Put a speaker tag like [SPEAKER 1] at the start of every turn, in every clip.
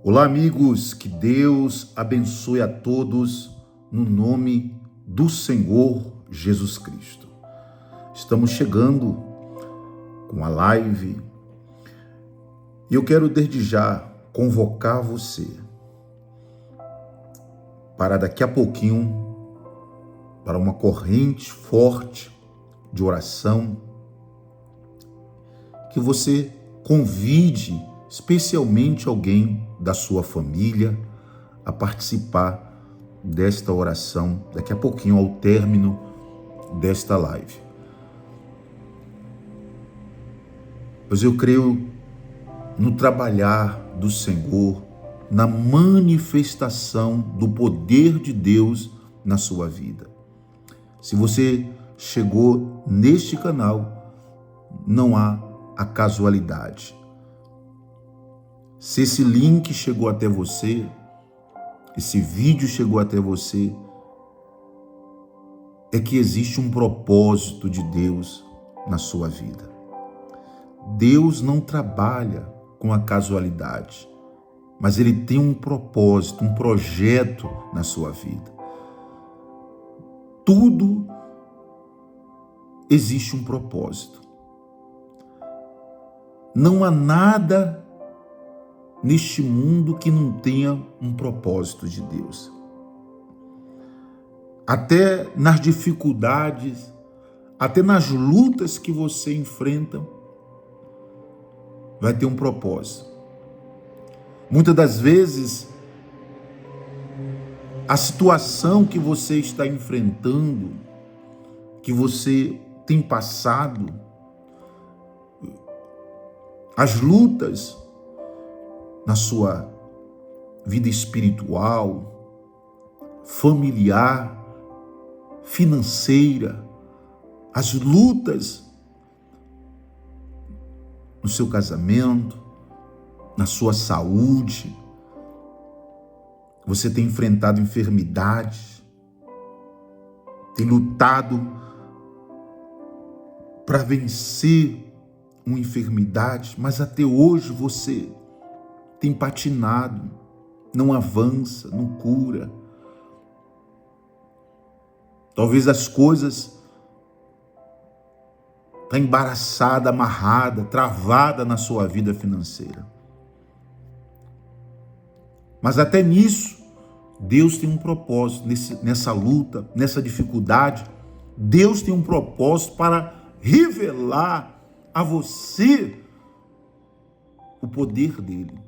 [SPEAKER 1] Olá, amigos, que Deus abençoe a todos no nome do Senhor Jesus Cristo. Estamos chegando com a live e eu quero desde já convocar você para daqui a pouquinho para uma corrente forte de oração, que você convide especialmente alguém da sua família a participar desta oração daqui a pouquinho, ao término desta live. Pois eu creio no trabalhar do Senhor, na manifestação do poder de Deus na sua vida. Se você chegou neste canal, não há a casualidade. Se esse link chegou até você, esse vídeo chegou até você, é que existe um propósito de Deus na sua vida. Deus não trabalha com a casualidade, mas Ele tem um propósito, um projeto na sua vida. Tudo existe um propósito. Não há nada neste mundo que não tenha um propósito de Deus. Até nas dificuldades, até nas lutas que você enfrenta, vai ter um propósito. Muitas das vezes, a situação que você está enfrentando, que você tem passado, as lutas na sua vida espiritual, familiar, financeira, as lutas no seu casamento, na sua saúde, você tem enfrentado enfermidades, tem lutado para vencer uma enfermidade, mas até hoje você tem patinado, não avança, não cura. Talvez as coisas estão embaraçadas, amarradas, travadas na sua vida financeira. Mas até nisso, Deus tem um propósito, nessa luta, nessa dificuldade. Deus tem um propósito para revelar a você o poder dele.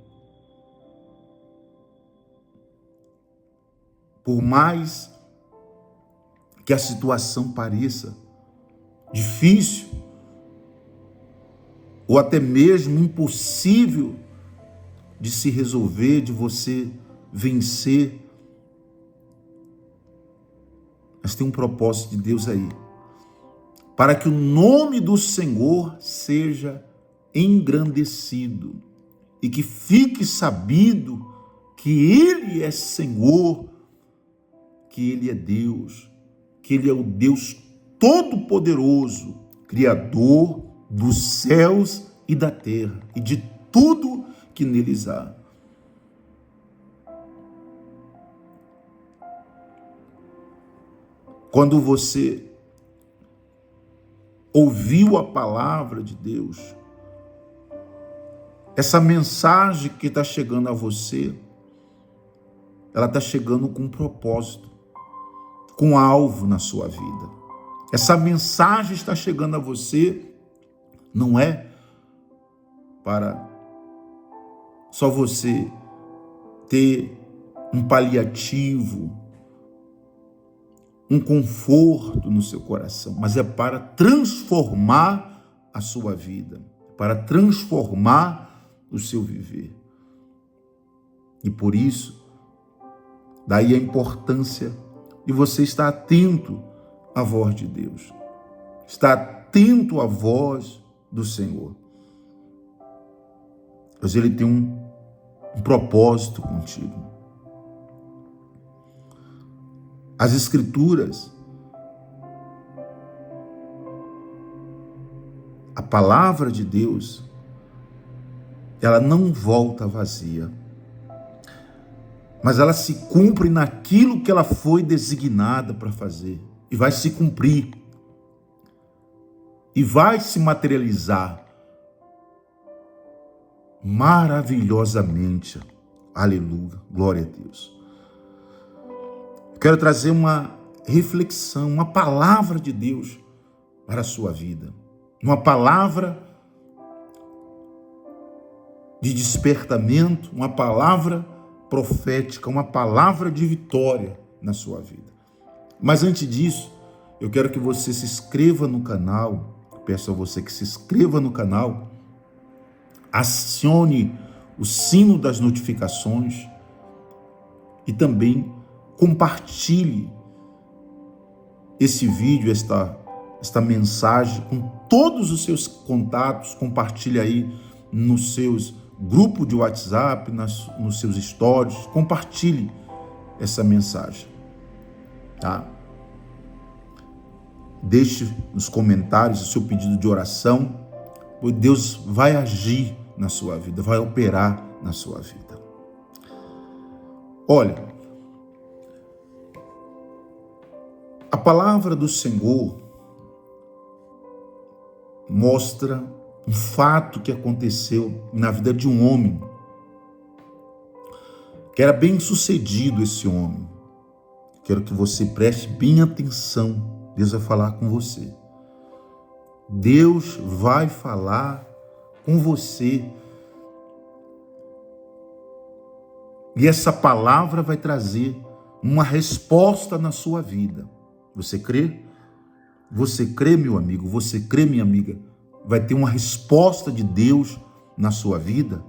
[SPEAKER 1] Por mais que a situação pareça difícil, ou até mesmo impossível de se resolver, de você vencer, mas tem um propósito de Deus aí, para que o nome do Senhor seja engrandecido e que fique sabido que Ele é Senhor, que Ele é Deus, que Ele é o Deus Todo-Poderoso, Criador dos céus e da terra e de tudo que neles há. Quando você ouviu a palavra de Deus, essa mensagem que está chegando a você, ela está chegando com um propósito, com alvo na sua vida. Essa mensagem está chegando a você, não é para só você ter um paliativo, um conforto no seu coração, mas é para transformar a sua vida, para transformar o seu viver. E por isso, daí a importância de você estar atento à voz de Deus, estar atento à voz do Senhor, pois Ele tem um propósito contigo. As Escrituras, a palavra de Deus, ela não volta vazia. mas ela se cumpre naquilo que ela foi designada para fazer, e vai se cumprir, e vai se materializar maravilhosamente. Aleluia, glória a Deus. Quero trazer uma reflexão, uma palavra de Deus para a sua vida, uma palavra de despertamento, uma palavra profética, uma palavra de vitória na sua vida. Mas antes disso, eu quero que você se inscreva no canal, peço a você que se inscreva no canal, acione o sino das notificações e também compartilhe esse vídeo, esta mensagem com todos os seus contatos, compartilhe aí nos seus grupos de WhatsApp, nos seus stories, compartilhe essa mensagem, tá? Deixe nos comentários o seu pedido de oração, pois Deus vai agir na sua vida, vai operar na sua vida. Olha, a palavra do Senhor mostra um fato que aconteceu na vida de um homem, que era bem sucedido esse homem. Quero que você preste bem atenção, Deus vai falar com você. Deus vai falar com você. E essa palavra vai trazer uma resposta na sua vida. Você crê? Você crê, meu amigo? Você crê, minha amiga? Vai ter uma resposta de Deus na sua vida?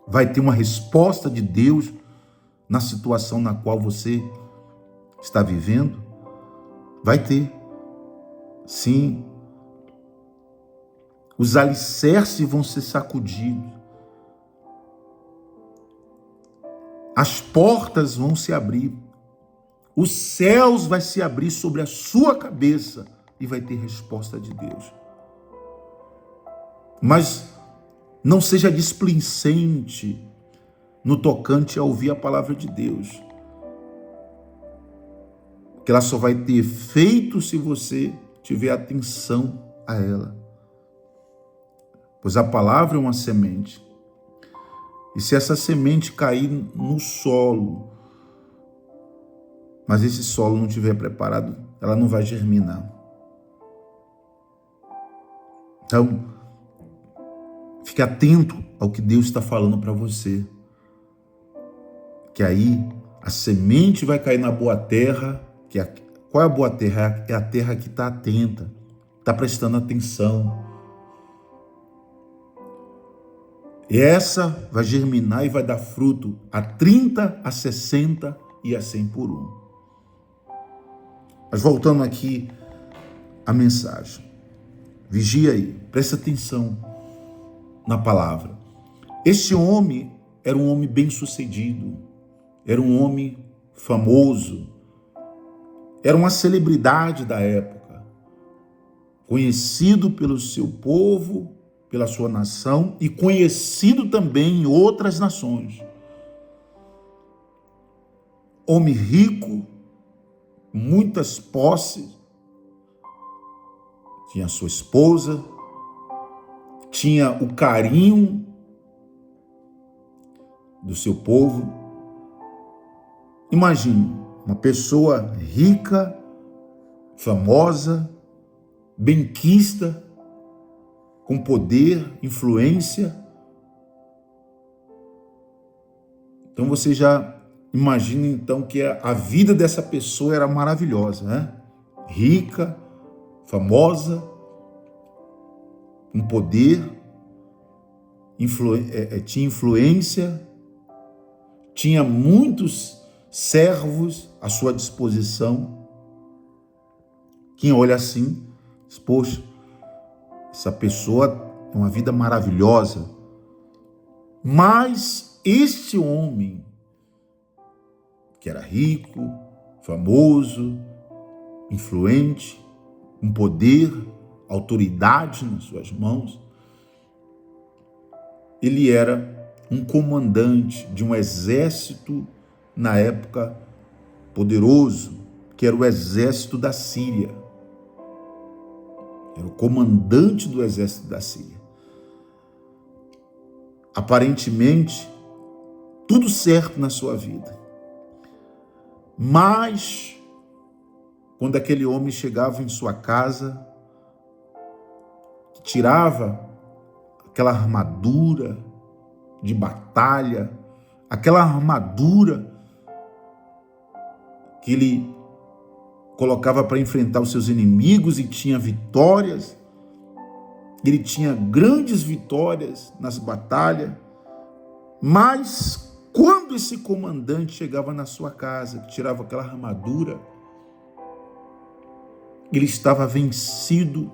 [SPEAKER 1] Vai ter uma resposta de Deus na situação na qual você está vivendo? Vai ter. Sim. Os alicerces vão ser sacudidos. As portas vão se abrir. Os céus vai se abrir sobre a sua cabeça e vai ter resposta de Deus. Mas não seja displicente no tocante a ouvir a palavra de Deus, porque ela só vai ter efeito se você tiver atenção a ela. Pois a palavra é uma semente. E se essa semente cair no solo, mas esse solo não estiver preparado, ela não vai germinar. Então, fique atento ao que Deus está falando para você. Que aí a semente vai cair na boa terra. Qual é a boa terra? É a terra que está atenta, está prestando atenção. E essa vai germinar e vai dar fruto a 30, a 60 e a 100 por um. Mas voltando aqui à mensagem. Vigia aí, presta atenção na palavra. Este homem era um homem bem-sucedido, era um homem famoso, era uma celebridade da época, conhecido pelo seu povo, pela sua nação e conhecido também em outras nações. Homem rico, muitas posses, tinha sua esposa, tinha o carinho do seu povo. Imagine uma pessoa rica, famosa, benquista, com poder, influência. Então você já imagina então que a vida dessa pessoa era maravilhosa, né? Rica, famosa, com poder, tinha influência, tinha muitos servos à sua disposição. Quem olha assim, diz, poxa, essa pessoa tem uma vida maravilhosa. Mas este homem, que era rico, famoso, influente, com poder, autoridade nas suas mãos, ele era um comandante de um exército na época, poderoso, que era o exército da Síria. Era o comandante do exército da Síria. Aparentemente, tudo certo na sua vida. Mas, quando aquele homem chegava em sua casa, tirava aquela armadura de batalha, aquela armadura que ele colocava para enfrentar os seus inimigos e tinha vitórias, ele tinha grandes vitórias nas batalhas, mas quando esse comandante chegava na sua casa, que tirava aquela armadura, ele estava vencido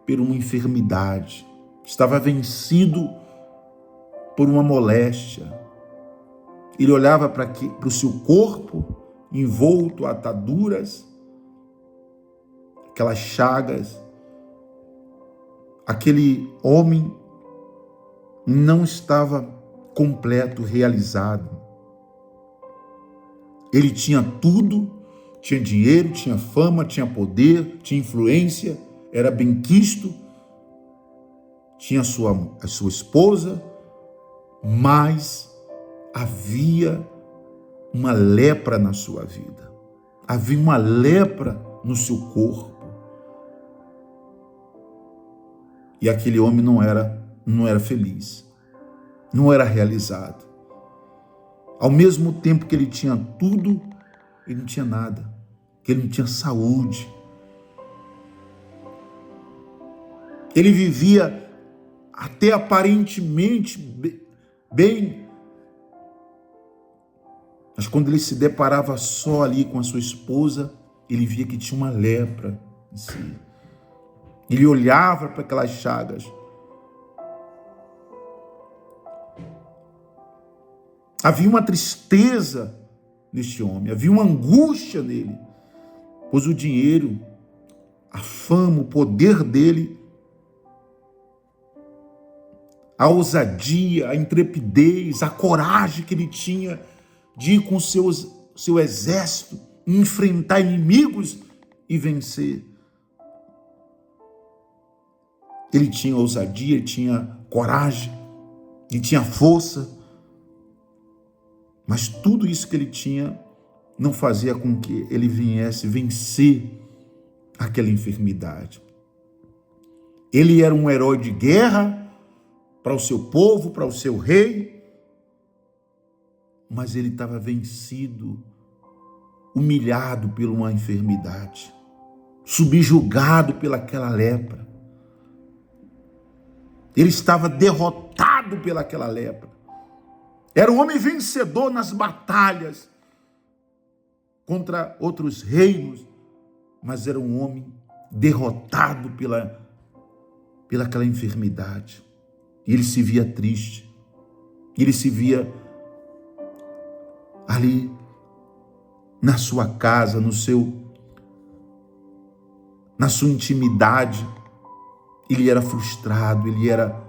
[SPEAKER 1] por uma enfermidade, estava vencido por uma moléstia. Ele olhava para o seu corpo, envolto a ataduras, aquelas chagas. Aquele homem não estava completo, realizado. Ele tinha tudo, tinha dinheiro, tinha fama, tinha poder, tinha influência, era benquisto, tinha a sua esposa, mas havia uma lepra na sua vida. Havia uma lepra no seu corpo. E aquele homem não era feliz, não era realizado. Ao mesmo tempo que ele tinha tudo, ele não tinha nada, que ele não tinha saúde. Ele vivia até aparentemente bem, mas quando ele se deparava só ali com a sua esposa, ele via que tinha uma lepra em si. Ele olhava para aquelas chagas. Havia uma tristeza neste homem, havia uma angústia nele, pois o dinheiro, a fama, o poder dele, a ousadia, a intrepidez, a coragem que ele tinha de ir com seu exército, enfrentar inimigos e vencer. Ele tinha ousadia, ele tinha coragem, ele tinha força, mas tudo isso que ele tinha não fazia com que ele viesse vencer aquela enfermidade. Ele era um herói de guerra para o seu povo, para o seu rei, mas ele estava vencido, humilhado por uma enfermidade, subjugado pelaquela lepra. Ele estava derrotado pelaquela lepra. Era um homem vencedor nas batalhas contra outros reinos, mas era um homem derrotado pelaquela enfermidade. E ele se via triste. Ele se via ali na sua casa, na sua intimidade. Ele era frustrado, ele era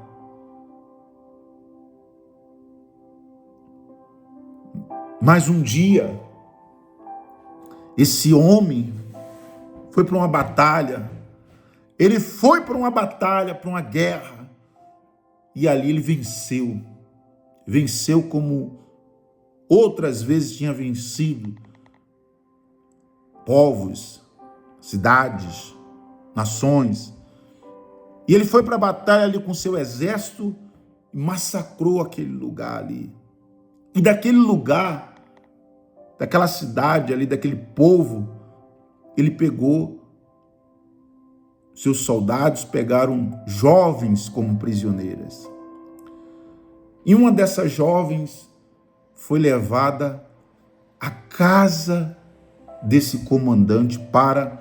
[SPEAKER 1] mais um dia, esse homem foi para uma batalha, ele foi para uma batalha, para uma guerra, e ali ele venceu como outras vezes tinha vencido povos, cidades, nações. E ele foi para a batalha ali com seu exército e massacrou aquele lugar ali. E daquele lugar, daquela cidade ali, daquele povo, ele pegou, seus soldados pegaram jovens como prisioneiras. E uma dessas jovens foi levada à casa desse comandante para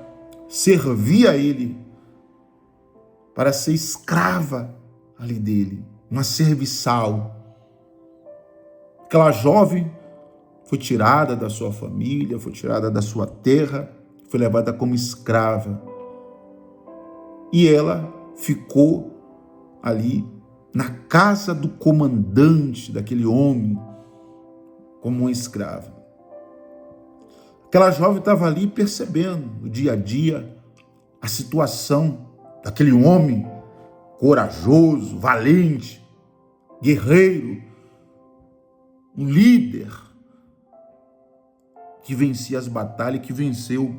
[SPEAKER 1] servir a ele, para ser escrava ali dele, uma serviçal. Aquela jovem foi tirada da sua família, foi tirada da sua terra, foi levada como escrava. E ela ficou ali na casa do comandante, daquele homem, como uma escrava. Aquela jovem estava ali percebendo o dia a dia, a situação daquele homem corajoso, valente, guerreiro, um líder que vencia as batalhas, que venceu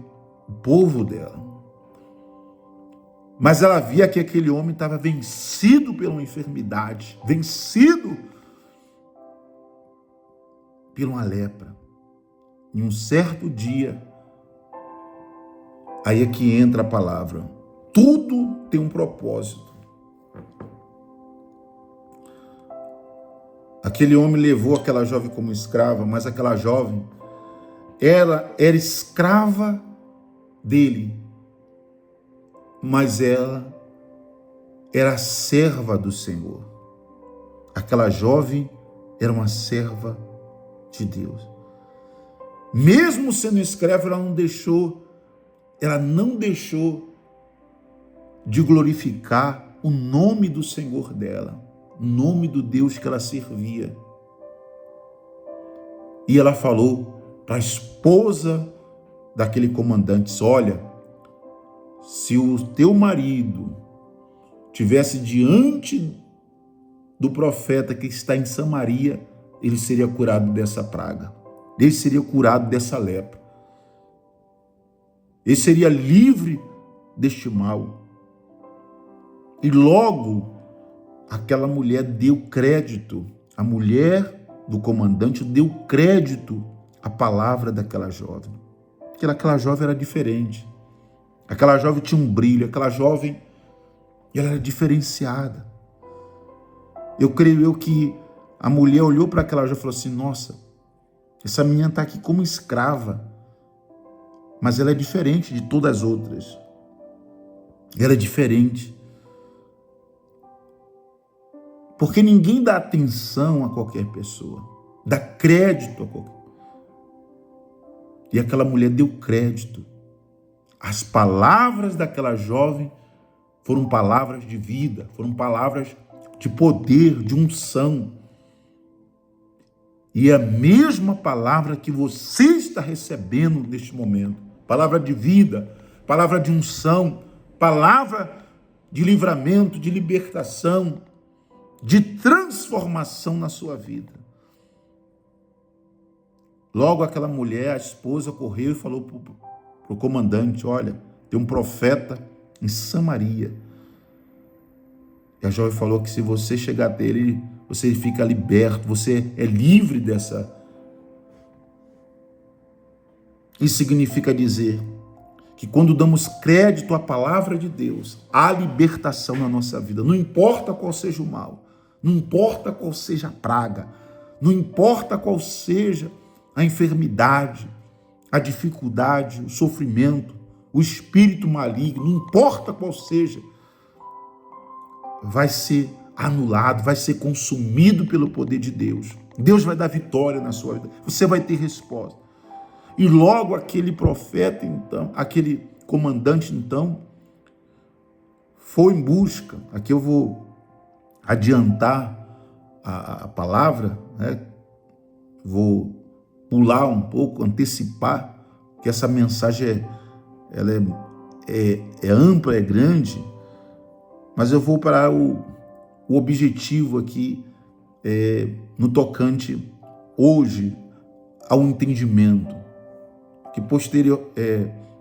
[SPEAKER 1] o povo dela. Mas ela via que aquele homem estava vencido pela uma enfermidade, vencido por uma lepra. Em um certo dia, aí é que entra a palavra. Tudo tem um propósito. Aquele homem levou aquela jovem como escrava, mas aquela jovem, ela era escrava dele, mas ela era serva do Senhor. Aquela jovem era uma serva de Deus. Mesmo sendo escrava, ela não deixou de glorificar o nome do Senhor dela, o nome do Deus que ela servia. E ela falou para a esposa daquele comandante: olha, se o teu marido tivesse diante do profeta que está em Samaria, ele seria curado dessa praga. Ele seria curado dessa lepra. Ele seria livre deste mal. E logo, aquela mulher deu crédito, a mulher do comandante deu crédito à palavra daquela jovem. Porque aquela jovem era diferente. Aquela jovem tinha um brilho, aquela jovem, ela era diferenciada. Eu creio que a mulher olhou para aquela jovem e falou assim: nossa, essa menina está aqui como escrava, mas ela é diferente de todas as outras. Ela é diferente. Porque ninguém dá atenção a qualquer pessoa, dá crédito a qualquer. E aquela mulher deu crédito. As palavras daquela jovem foram palavras de vida, foram palavras de poder, de unção. E é a mesma palavra que você está recebendo neste momento. Palavra de vida, palavra de unção, palavra de livramento, de libertação, de transformação na sua vida. Logo aquela mulher, a esposa, correu e falou para o comandante: olha, tem um profeta em Samaria. E a jovem falou que se você chegar até ele, você fica liberto, você é livre dessa. Isso significa dizer que quando damos crédito à palavra de Deus, há libertação na nossa vida. Não importa qual seja o mal, não importa qual seja a praga, não importa qual seja a enfermidade, a dificuldade, o sofrimento, o espírito maligno, não importa qual seja, vai ser anulado, vai ser consumido pelo poder de Deus. Deus vai dar vitória na sua vida. Você vai ter resposta. E logo aquele profeta, então, aquele comandante, então, foi em busca. Aqui eu vou adiantar a palavra, né? Vou pular um pouco, antecipar, que essa mensagem ela é ampla, é grande, mas eu vou para o objetivo aqui, no tocante hoje ao entendimento, que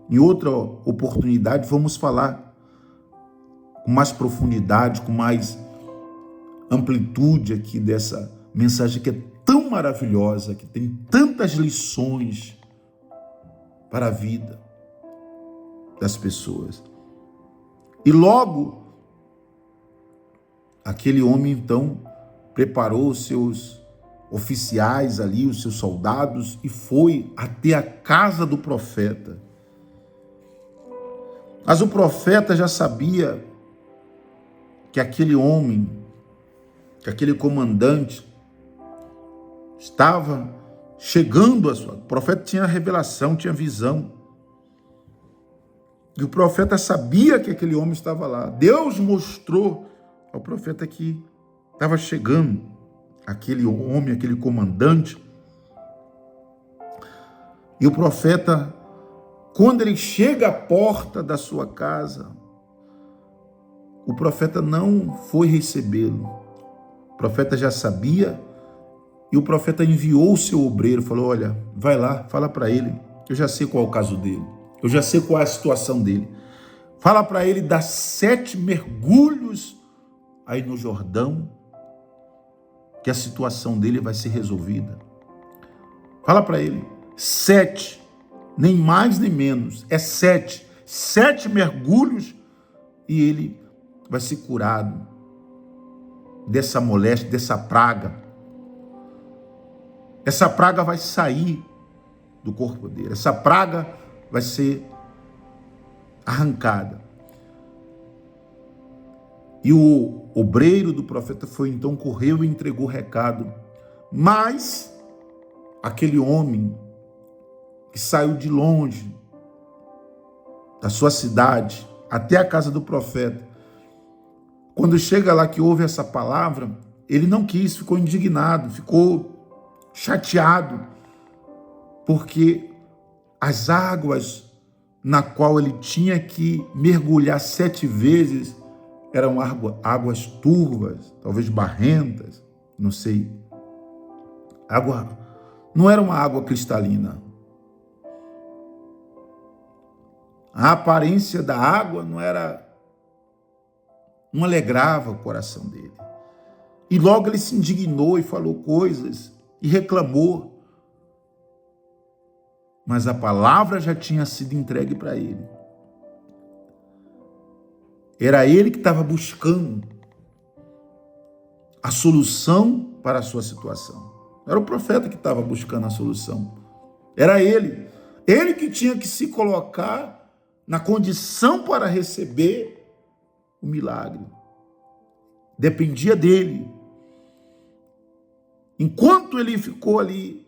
[SPEAKER 1] em outra oportunidade vamos falar com mais profundidade, com mais amplitude aqui dessa mensagem que é tão maravilhosa, que tem tantas lições para a vida das pessoas. E logo aquele homem, então, preparou os seus oficiais ali, os seus soldados, e foi até a casa do profeta. Mas o profeta já sabia que aquele homem, que aquele comandante estava chegando a sua... O profeta tinha revelação, tinha visão. E o profeta sabia que aquele homem estava lá. Deus mostrou ao profeta que estava chegando aquele homem, aquele comandante. E o profeta, quando ele chega à porta da sua casa, o profeta não foi recebê-lo. O profeta já sabia, e o profeta enviou o seu obreiro, falou: olha, vai lá, fala para ele, eu já sei qual é o caso dele, eu já sei qual é a situação dele. Fala para ele dar 7 mergulhos aí no Jordão, que a situação dele vai ser resolvida. Fala para ele, 7, nem mais nem menos, é 7. 7 mergulhos e ele vai ser curado dessa moléstia, dessa praga. Essa praga vai sair do corpo dele. Essa praga vai ser arrancada. E o obreiro do profeta foi então, correu e entregou o recado. Mas aquele homem que saiu de longe da sua cidade até a casa do profeta, quando chega lá que ouve essa palavra, ele não quis, ficou indignado, ficou chateado, porque as águas na qual ele tinha que mergulhar 7 vezes eram águas turvas, talvez barrentas, não sei. Não era uma água cristalina. A aparência da água não alegrava o coração dele. E logo ele se indignou e falou coisas e reclamou. Mas a palavra já tinha sido entregue para ele. Era ele que estava buscando a solução para a sua situação. Era o profeta que estava buscando a solução. Era ele. Ele que tinha que se colocar na condição para receber o milagre. Dependia dele. Enquanto ele ficou ali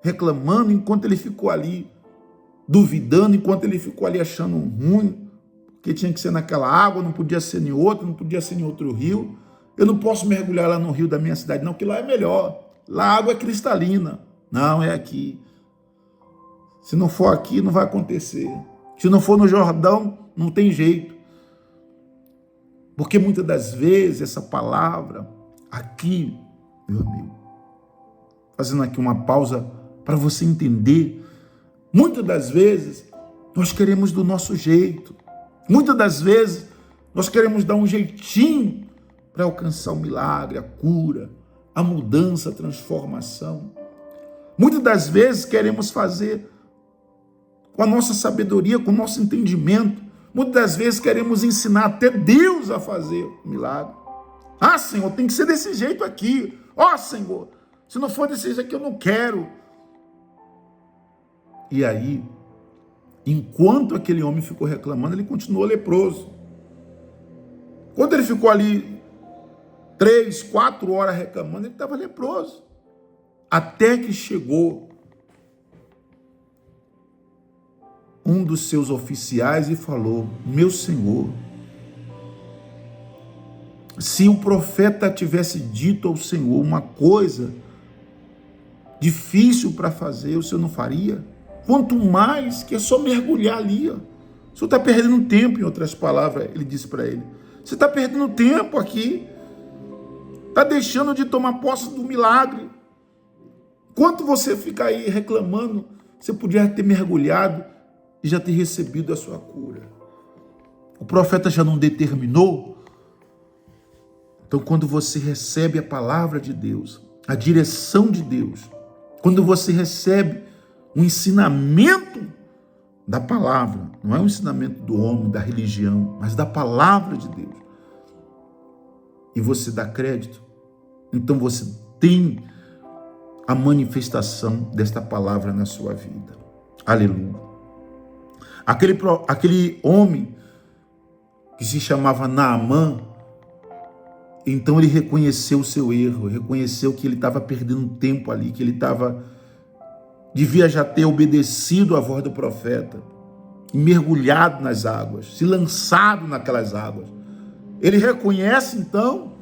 [SPEAKER 1] reclamando, enquanto ele ficou ali duvidando, enquanto ele ficou ali achando ruim, que tinha que ser naquela água, não podia ser em outro, não podia ser em outro rio. Eu não posso mergulhar lá no rio da minha cidade, não, que lá é melhor. Lá a água é cristalina. Não, é aqui. Se não for aqui, não vai acontecer. Se não for no Jordão, não tem jeito. Porque muitas das vezes essa palavra aqui, meu amigo, fazendo aqui uma pausa para você entender, muitas das vezes nós queremos do nosso jeito. Muitas das vezes nós queremos dar um jeitinho para alcançar o milagre, a cura, a mudança, a transformação. Muitas das vezes queremos fazer com a nossa sabedoria, com o nosso entendimento. Muitas das vezes queremos ensinar até Deus a fazer o milagre. Ah, Senhor, tem que ser desse jeito aqui. Ó, Senhor, se não for desse jeito aqui, eu não quero. E aí, enquanto aquele homem ficou reclamando, ele continuou leproso. Quando ele ficou ali 3, 4 horas reclamando, ele estava leproso. Até que chegou um dos seus oficiais e falou: meu senhor, se o profeta tivesse dito ao Senhor uma coisa difícil para fazer, o senhor não faria? Quanto mais que é só mergulhar ali. Ó. O senhor está perdendo tempo, em outras palavras, ele disse para ele. Você está perdendo tempo aqui. Está deixando de tomar posse do milagre. Enquanto você fica aí reclamando, você podia ter mergulhado e já ter recebido a sua cura. O profeta já não determinou? Então, quando você recebe a palavra de Deus, a direção de Deus, quando você recebe um ensinamento da palavra, não é um ensinamento do homem, da religião, mas da palavra de Deus, e você dá crédito, então você tem a manifestação desta palavra na sua vida. Aleluia. Aquele homem que se chamava Naamã, então ele reconheceu o seu erro, reconheceu que ele estava perdendo tempo ali, que ele devia já ter obedecido à voz do profeta, mergulhado nas águas, se lançado naquelas águas. Ele reconhece então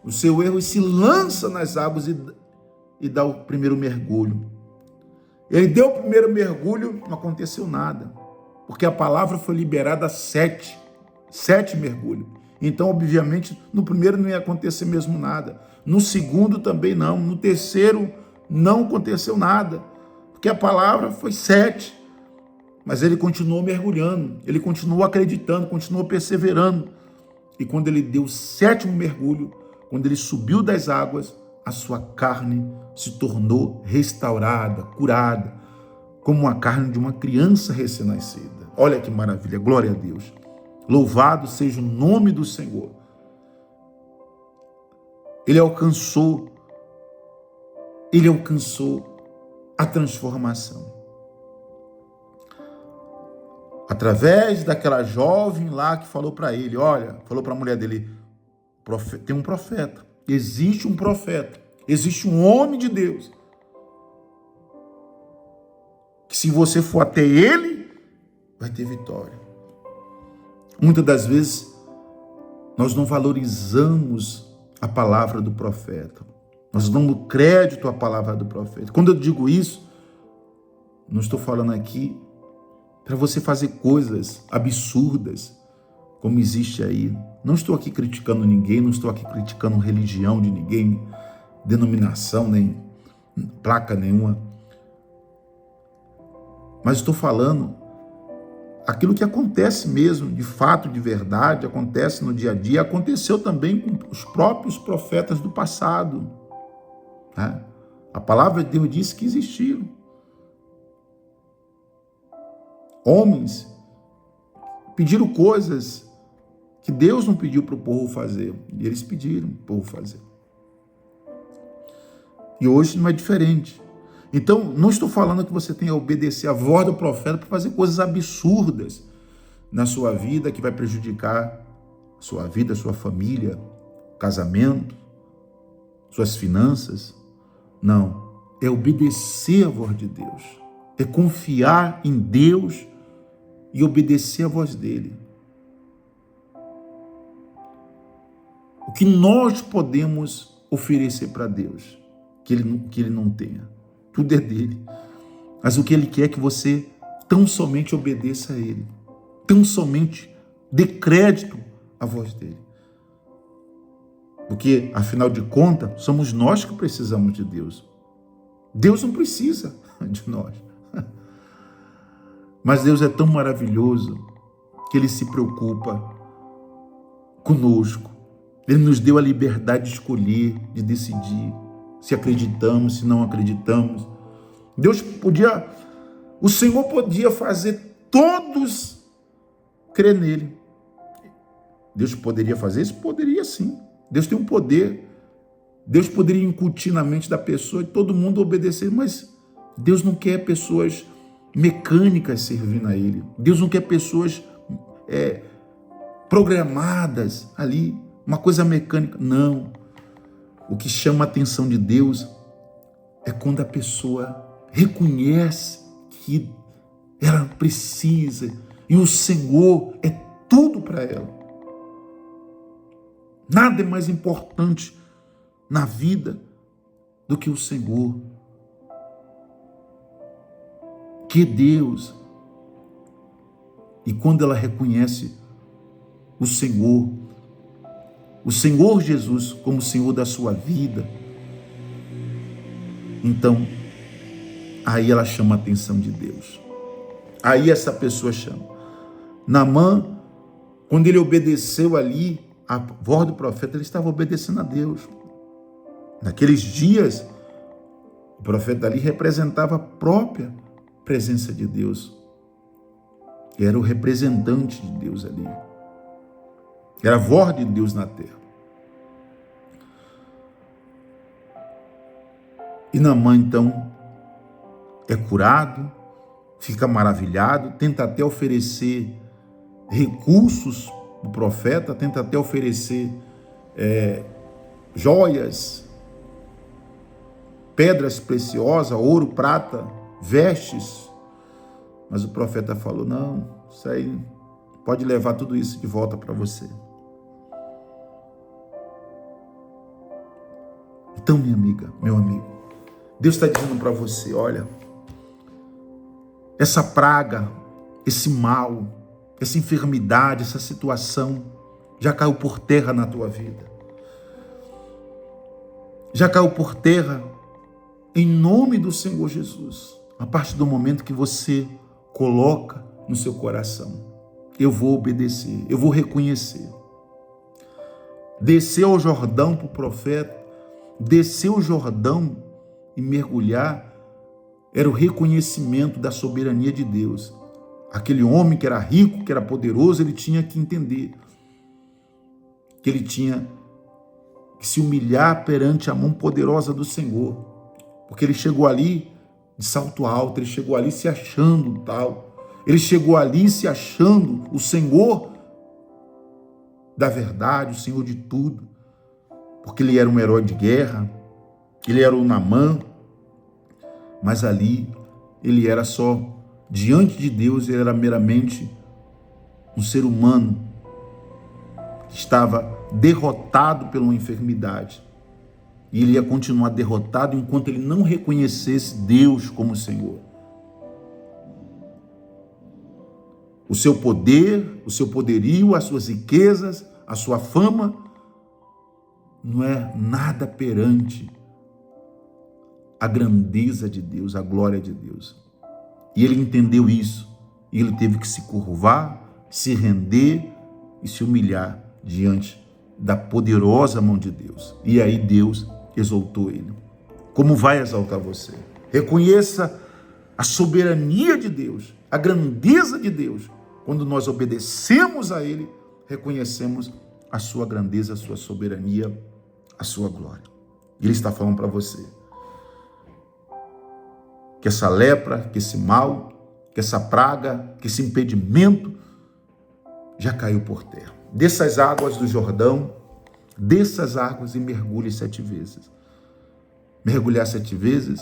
[SPEAKER 1] o seu erro e se lança nas águas e dá o primeiro mergulho. Ele deu o primeiro mergulho, não aconteceu nada, porque a palavra foi liberada 7 mergulhos. Então, obviamente, no primeiro não ia acontecer mesmo nada. No segundo também não. No terceiro não aconteceu nada, porque a palavra foi 7. Mas ele continuou mergulhando, ele continuou acreditando, continuou perseverando. E quando ele deu o 7º mergulho, quando ele subiu das águas, a sua carne se tornou restaurada, curada, como a carne de uma criança recém-nascida. Olha que maravilha, glória a Deus. Louvado seja o nome do Senhor. Ele alcançou a transformação. Através daquela jovem lá que falou para ele, falou para a mulher dele, tem um profeta, existe um profeta, existe um homem de Deus, que se você for até ele, vai ter vitória. Muitas das vezes, nós não valorizamos a palavra do profeta, nós damos crédito à palavra do profeta. Quando eu digo isso, não estou falando aqui para você fazer coisas absurdas, como existe aí. Não estou aqui criticando ninguém, não estou aqui criticando religião de ninguém, denominação, nem placa nenhuma. Mas estou falando aquilo que acontece mesmo, de fato, de verdade, acontece no dia a dia, aconteceu também com os próprios profetas do passado. Né? A palavra de Deus diz que existiram homens pediram coisas que Deus não pediu para o povo fazer, e eles pediram para o povo fazer. E hoje não é diferente. Então, não estou falando que você tenha que obedecer a voz do profeta para fazer coisas absurdas na sua vida, que vai prejudicar a sua vida, a sua família, casamento, suas finanças. Não, é obedecer a voz de Deus, é confiar em Deus e obedecer a voz dele. O que nós podemos oferecer para Deus, que ele não tenha, tudo é dele. Mas o que ele quer é que você tão somente obedeça a ele, tão somente dê crédito à voz dele. Porque, afinal de contas, somos nós que precisamos de Deus. Deus não precisa de nós. Mas Deus é tão maravilhoso que ele se preocupa conosco. Ele nos deu a liberdade de escolher, de decidir se acreditamos, se não acreditamos. O Senhor podia fazer todos crer nele. Deus poderia fazer isso? Poderia sim. Deus tem um poder. Deus poderia incutir na mente da pessoa e todo mundo obedecer, mas Deus não quer pessoas mecânicas servindo a ele. Deus não quer pessoas programadas ali, uma coisa mecânica. Não. O que chama a atenção de Deus é quando a pessoa reconhece que ela precisa e o Senhor é tudo para ela. Nada é mais importante na vida do que o Senhor. Que Deus. E quando ela reconhece o Senhor Jesus como o Senhor da sua vida, então aí ela chama a atenção de Deus. Aí essa pessoa chama. Naamã, quando ele obedeceu ali a voz do profeta, ele estava obedecendo a Deus. Naqueles dias, o profeta ali representava a própria presença de Deus. Era o representante de Deus ali. Era a voz de Deus na terra. E Naamã, então, é curado, fica maravilhado, tenta até oferecer recursos para o profeta, tenta até oferecer joias, pedras preciosas, ouro, prata, vestes. Mas o profeta falou, não, isso aí pode levar tudo isso de volta para você. Então, minha amiga, meu amigo, Deus está dizendo para você, olha, essa praga, esse mal, essa enfermidade, essa situação já caiu por terra na tua vida. Já caiu por terra em nome do Senhor Jesus. A partir do momento que você coloca no seu coração, eu vou obedecer, eu vou reconhecer. Descer ao Jordão para o profeta, descer o Jordão e mergulhar, era o reconhecimento da soberania de Deus. Aquele homem que era rico, que era poderoso, ele tinha que entender que ele tinha que se humilhar perante a mão poderosa do Senhor, porque ele chegou ali de salto alto, ele chegou ali se achando tal, ele chegou ali se achando o Senhor da verdade, o Senhor de tudo, porque ele era um herói de guerra, ele era o Naamã, mas ali ele era só, diante de Deus, ele era meramente um ser humano que estava derrotado pela uma enfermidade. E ele ia continuar derrotado enquanto ele não reconhecesse Deus como Senhor. O seu poder, o seu poderio, as suas riquezas, a sua fama, não é nada perante a grandeza de Deus, a glória de Deus. E ele entendeu isso. E ele teve que se curvar, se render e se humilhar diante da poderosa mão de Deus. E aí Deus exaltou ele. Como vai exaltar você? Reconheça a soberania de Deus, a grandeza de Deus. Quando nós obedecemos a ele, reconhecemos a sua grandeza, a sua soberania, a sua glória. E ele está falando para você que essa lepra, que esse mal, que essa praga, que esse impedimento já caiu por terra. Desça as águas do Jordão, desça as águas e mergulhe 7 vezes. Mergulhar 7 vezes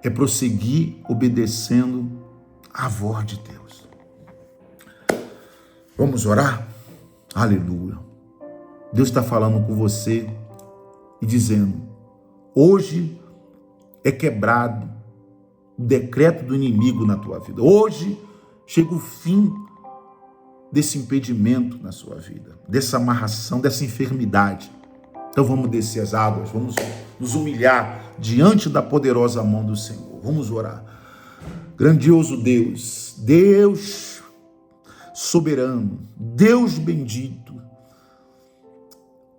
[SPEAKER 1] é prosseguir obedecendo à voz de Deus. Vamos orar? Aleluia. Deus está falando com você e dizendo: hoje é quebrado o decreto do inimigo na tua vida. Hoje chega o fim desse impedimento na sua vida, dessa amarração, dessa enfermidade. Então vamos descer as águas, vamos nos humilhar diante da poderosa mão do Senhor. Vamos orar. Grandioso Deus, Deus soberano, Deus bendito,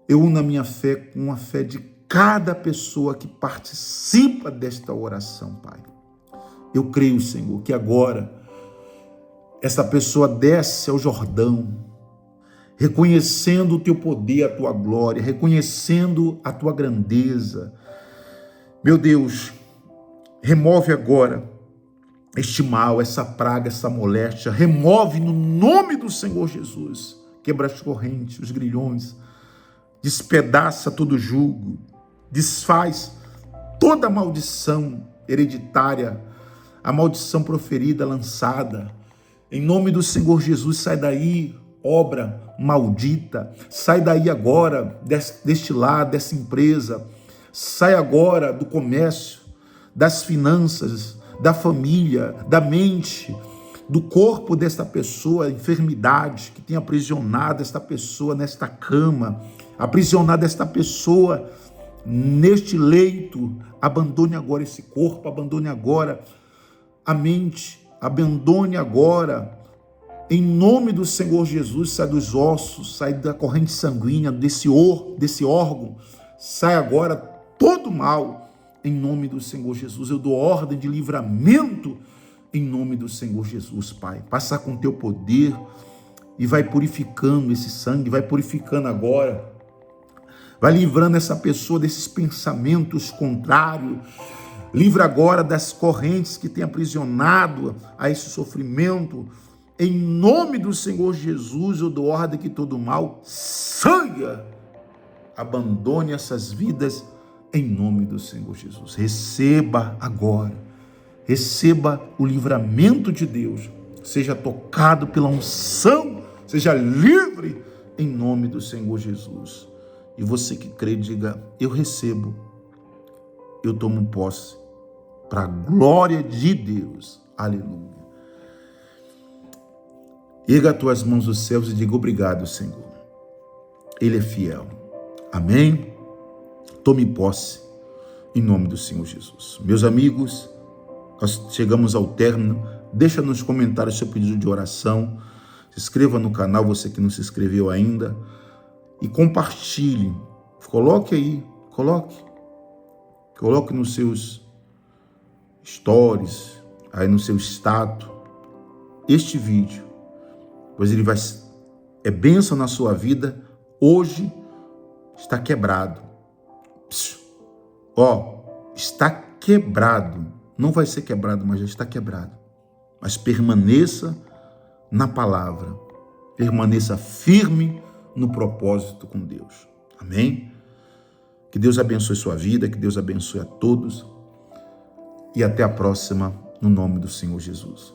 [SPEAKER 1] eu uno a minha fé com a fé de cada pessoa que participa desta oração, Pai. Eu creio, Senhor, que agora essa pessoa desce ao Jordão, reconhecendo o teu poder, a tua glória, reconhecendo a tua grandeza. Meu Deus, remove agora este mal, essa praga, essa moléstia, remove no nome do Senhor Jesus. Quebra as correntes, os grilhões, despedaça todo jugo, desfaz toda maldição hereditária, a maldição proferida, lançada. Em nome do Senhor Jesus, sai daí, obra maldita, sai daí agora, deste lar, dessa empresa, sai agora do comércio, das finanças, da família, da mente, do corpo desta pessoa, a enfermidade que tem aprisionado esta pessoa nesta cama, aprisionado esta pessoa neste leito. Abandone agora esse corpo, abandone agora a mente, abandone agora, em nome do Senhor Jesus, sai dos ossos, sai da corrente sanguínea, desse órgão, sai agora todo mal, em nome do Senhor Jesus. Eu dou ordem de livramento, em nome do Senhor Jesus, Pai. Passa com teu poder e vai purificando esse sangue, vai purificando agora, vai livrando essa pessoa desses pensamentos contrários. Livra agora das correntes que tem aprisionado a esse sofrimento. Em nome do Senhor Jesus, eu dou ordem que todo mal saia. Abandone essas vidas em nome do Senhor Jesus. Receba agora. Receba o livramento de Deus. Seja tocado pela unção. Seja livre em nome do Senhor Jesus. E você que crê, diga: eu recebo. Eu tomo posse. Para a glória de Deus. Aleluia. Erga as tuas mãos aos céus e diga obrigado, Senhor. Ele é fiel. Amém? Tome posse em nome do Senhor Jesus. Meus amigos, nós chegamos ao término. Deixa nos comentários seu pedido de oração. Se inscreva no canal, você que não se inscreveu ainda. E compartilhe. Coloque aí, coloque nos seus stories, aí no seu status, este vídeo, pois ele é bênção na sua vida. Hoje está quebrado. Está quebrado. Não vai ser quebrado, mas já está quebrado. Mas permaneça na palavra. Permaneça firme no propósito com Deus. Amém? Que Deus abençoe sua vida, que Deus abençoe a todos. E até a próxima, no nome do Senhor Jesus.